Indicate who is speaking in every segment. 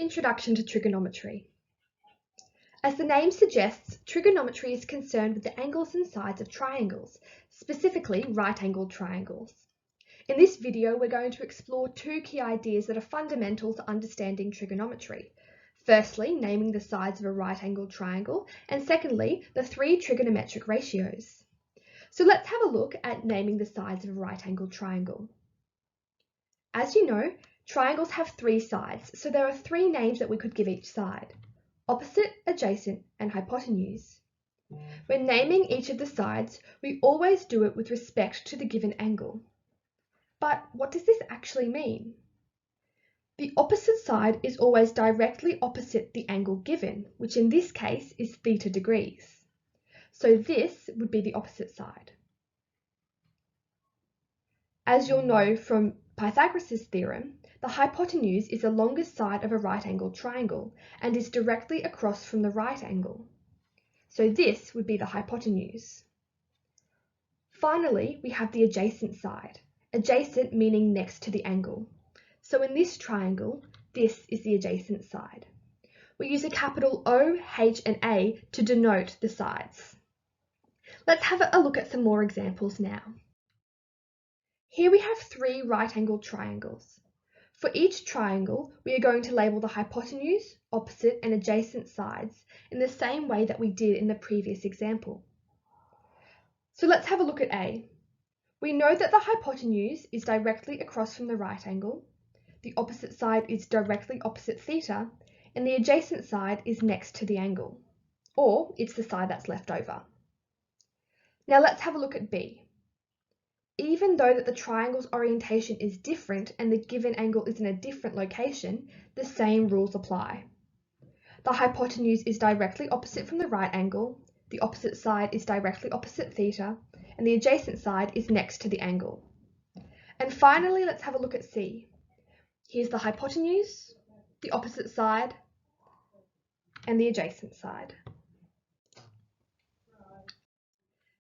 Speaker 1: Introduction to Trigonometry. As the name suggests, trigonometry is concerned with the angles and sides of triangles, specifically right-angled triangles. In this video, we're going to explore two key ideas that are fundamental to understanding trigonometry. Firstly, naming the sides of a right-angled triangle, and secondly, the three trigonometric ratios. So let's have a look at naming the sides of a right-angled triangle. As you know, triangles have three sides, so there are three names that we could give each side: opposite, adjacent, and hypotenuse. When naming each of the sides, we always do it with respect to the given angle. But what does this actually mean? The opposite side is always directly opposite the angle given, which in this case is theta degrees. So this would be the opposite side. As you'll know from Pythagoras' theorem, the hypotenuse is the longest side of a right-angled triangle and is directly across from the right angle. So this would be the hypotenuse. Finally, we have the adjacent side. Adjacent meaning next to the angle. So in this triangle, this is the adjacent side. We use a capital O, H, and A to denote the sides. Let's have a look at some more examples now. Here we have three right-angled triangles. For each triangle, we are going to label the hypotenuse, opposite, and adjacent sides in the same way that we did in the previous example. So let's have a look at A. We know that the hypotenuse is directly across from the right angle, the opposite side is directly opposite theta, and the adjacent side is next to the angle, or it's the side that's left over. Now let's have a look at B. Even though that the triangle's orientation is different and the given angle is in a different location, the same rules apply. The hypotenuse is directly opposite from the right angle, the opposite side is directly opposite theta, and the adjacent side is next to the angle. And finally, let's have a look at C. Here's the hypotenuse, the opposite side, and the adjacent side.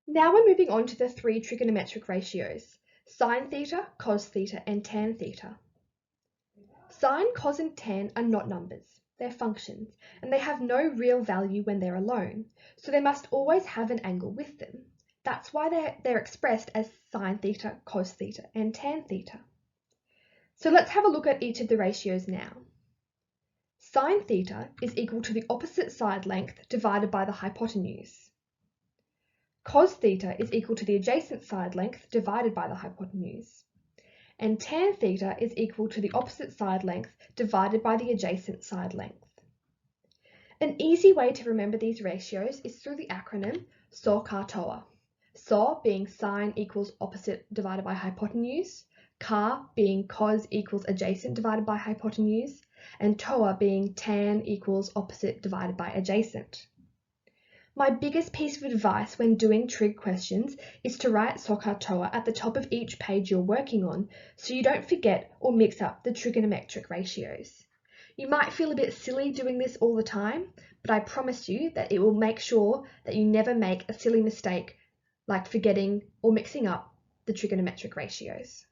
Speaker 1: Now we're moving on to the three trigonometric ratios: sine theta, cos theta, and tan theta. Sine, cos, and tan are not numbers, they're functions, and they have no real value when they're alone, so they must always have an angle with them. That's why they're expressed as sine theta, cos theta, and tan theta. So let's have a look at each of the ratios now. Sine theta is equal to the opposite side length divided by the hypotenuse. Cos theta is equal to the adjacent side length divided by the hypotenuse. And tan theta is equal to the opposite side length divided by the adjacent side length. An easy way to remember these ratios is through the acronym SO, CA, TOA. SO being sine equals opposite divided by hypotenuse, CA being cos equals adjacent divided by hypotenuse, and TOA being tan equals opposite divided by adjacent. My biggest piece of advice when doing trig questions is to write SO, CA, TOA at the top of each page you're working on so you don't forget or mix up the trigonometric ratios. You might feel a bit silly doing this all the time, but I promise you that it will make sure that you never make a silly mistake like forgetting or mixing up the trigonometric ratios.